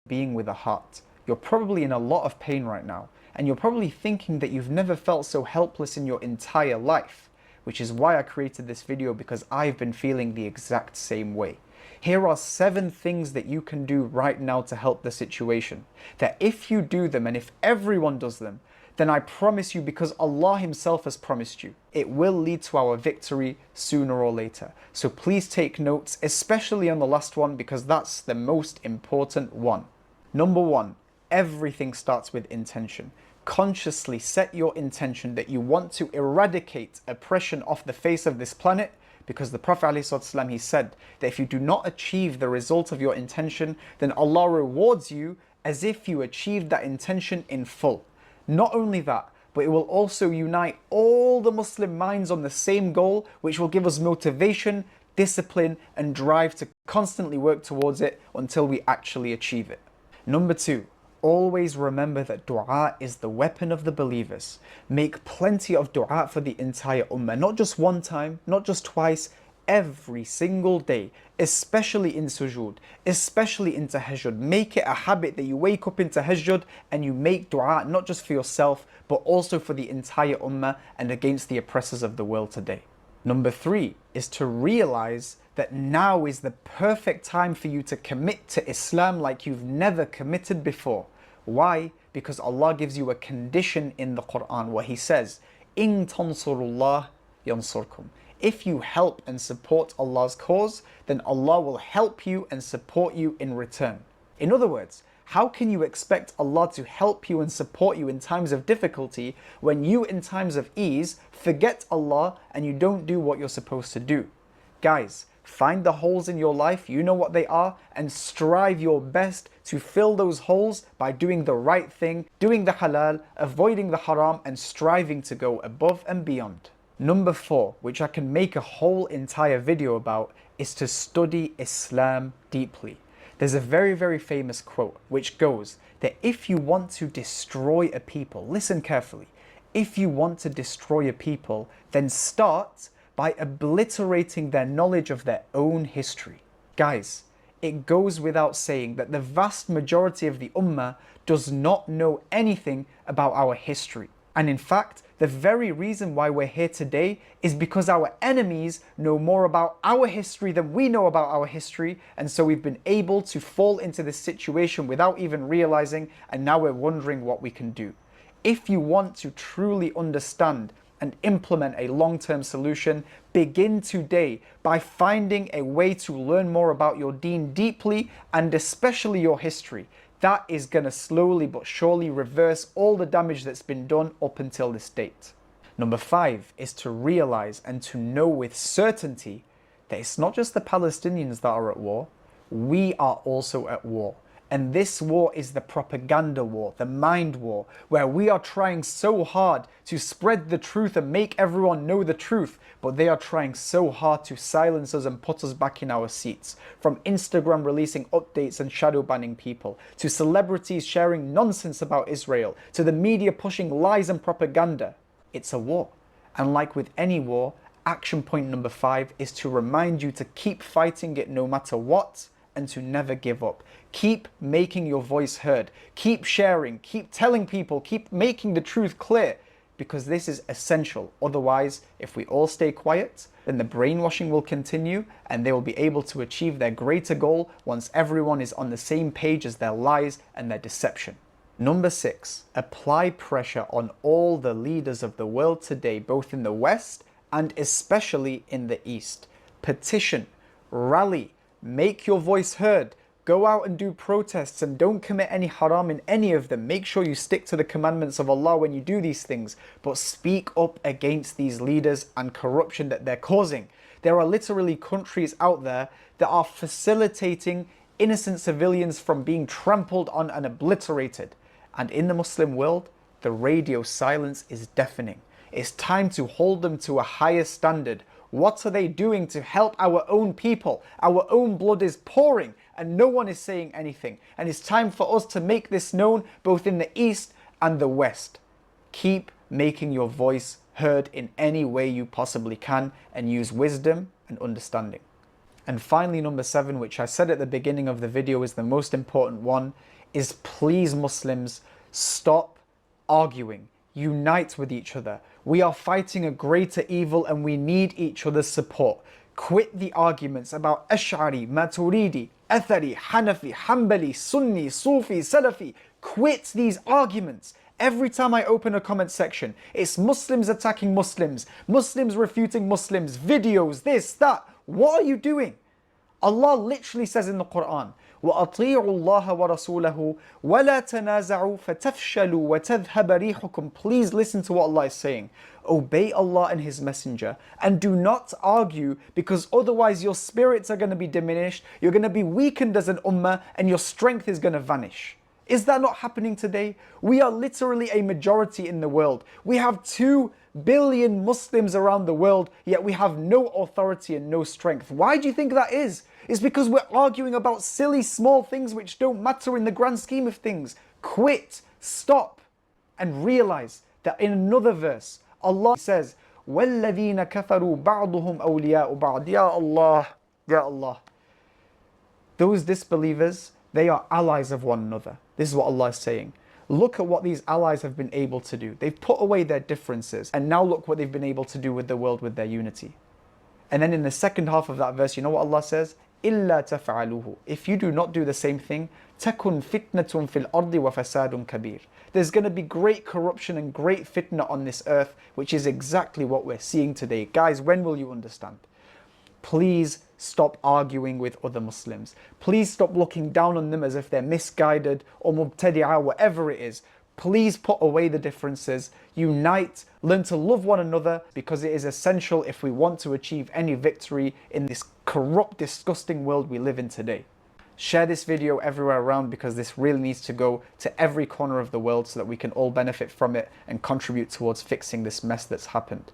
being with a heart. You're probably in a lot of pain right now, and you're probably thinking that you've never felt so helpless in your entire life, which is why I created this video, because I've been feeling the exact same way. Here are 7 things that you can do right now to help the situation, that if you do them and if everyone does them, then I promise you, because Allah Himself has promised you, it will lead to our victory sooner or later. So please take notes, especially on the last one, because that's the most important one. Number 1, everything starts with intention. Consciously set your intention that you want to eradicate oppression off the face of this planet, because the Prophet ﷺ, he said that if you do not achieve the result of your intention, then Allah rewards you as if you achieved that intention in full. Not only that, but it will also unite all the Muslim minds on the same goal, which will give us motivation, discipline, and drive to constantly work towards it until we actually achieve it. Number 2, always remember that dua is the weapon of the believers. Make plenty of dua for the entire ummah, not just one time, not just twice, every single day, especially in sujood, especially in tahajjud. Make it a habit that you wake up in tahajjud and you make dua, not just for yourself, but also for the entire ummah and against the oppressors of the world today. Number 3 is to realize that now is the perfect time for you to commit to Islam like you've never committed before. Why? Because Allah gives you a condition in the Quran where He says, "In tansurullah yansurkum." If you help and support Allah's cause, then Allah will help you and support you in return. In other words, how can you expect Allah to help you and support you in times of difficulty when you, in times of ease, forget Allah and you don't do what you're supposed to do? Guys, find the holes in your life, you know what they are, and strive your best to fill those holes by doing the right thing, doing the halal, avoiding the haram, and striving to go above and beyond. Number 4, which I can make a whole entire video about, is to study Islam deeply. There's a very, very famous quote which goes that if you want to destroy a people, listen carefully, if you want to destroy a people, then start by obliterating their knowledge of their own history. Guys, it goes without saying that the vast majority of the ummah does not know anything about our history. And in fact, the very reason why we're here today is because our enemies know more about our history than we know about our history, and so we've been able to fall into this situation without even realizing, and now we're wondering what we can do. If you want to truly understand and implement a long-term solution, begin today by finding a way to learn more about your deen deeply, and especially your history. That is going to slowly but surely reverse all the damage that's been done up until this date. Number 5 is to realize and to know with certainty that it's not just the Palestinians that are at war, we are also at war. And this war is the propaganda war, the mind war, where we are trying so hard to spread the truth and make everyone know the truth, but they are trying so hard to silence us and put us back in our seats. From Instagram releasing updates and shadow banning people, to celebrities sharing nonsense about Israel, to the media pushing lies and propaganda. It's a war. And like with any war, action point number 5 is to remind you to keep fighting it no matter what, and to never give up. Keep making your voice heard. Keep sharing, keep telling people, keep making the truth clear, because this is essential. Otherwise, if we all stay quiet, then the brainwashing will continue and they will be able to achieve their greater goal once everyone is on the same page as their lies and their deception. Number 6, apply pressure on all the leaders of the world today, both in the West and especially in the East. Petition, rally, make your voice heard. Go out and do protests and don't commit any haram in any of them. Make sure you stick to the commandments of Allah when you do these things, but speak up against these leaders and corruption that they're causing. There are literally countries out there that are facilitating innocent civilians from being trampled on and obliterated. And in the Muslim world, the radio silence is deafening. It's time to hold them to a higher standard. What are they doing to help our own people? Our own blood is pouring and no one is saying anything. And it's time for us to make this known both in the East and the West. Keep making your voice heard in any way you possibly can and use wisdom and understanding. And finally, number 7, which I said at the beginning of the video is the most important one, is please Muslims, stop arguing. Unite with each other. We are fighting a greater evil and we need each other's support. Quit the arguments about Ash'ari, Maturidi, Athari, Hanafi, Hanbali, Sunni, Sufi, Salafi. Quit these arguments. Every time I open a comment section, it's Muslims attacking Muslims, Muslims refuting Muslims, videos, this, that. What are you doing? Allah literally says in the Quran, وَأَطِيعُوا اللَّهَ وَرَسُولَهُ وَلَا تَنَازَعُوا فَتَفْشَلُوا وَتَذْهَبَ رِيحُكُمْ. Please listen to what Allah is saying. Obey Allah and His Messenger and do not argue, because otherwise your spirits are going to be diminished, you're going to be weakened as an ummah, and your strength is going to vanish. Is that not happening today? We are literally a majority in the world. We have 2 billion Muslims around the world, yet we have no authority and no strength. Why do you think that is? It's because we're arguing about silly small things which don't matter in the grand scheme of things. Quit, stop, and realize that in another verse, Allah says, وَالَّذِينَ كَفَرُوا بَعْضُهُمْ أَوْلِيَاءُ بَعْضٍ. Ya Allah, Ya Allah. Those disbelievers, they are allies of one another. This is what Allah is saying. Look at what these allies have been able to do. They've put away their differences, and now look what they've been able to do with the world with their unity. And then in the second half of that verse, you know what Allah says? إِلَّا تَفْعَلُوهُ. If you do not do the same thing, تَكُنْ فِتْنَةٌ فِي الْأَرْضِ وَفَسَادٌ كَبِيرٌ. There's going to be great corruption and great fitna on this earth, which is exactly what we're seeing today. Guys, when will you understand? Please stop arguing with other Muslims. Please stop looking down on them as if they're misguided or mubtadi'ah, whatever it is. Please put away the differences, unite, learn to love one another, because it is essential if we want to achieve any victory in this corrupt, disgusting world we live in today. Share this video everywhere around, because this really needs to go to every corner of the world so that we can all benefit from it and contribute towards fixing this mess that's happened.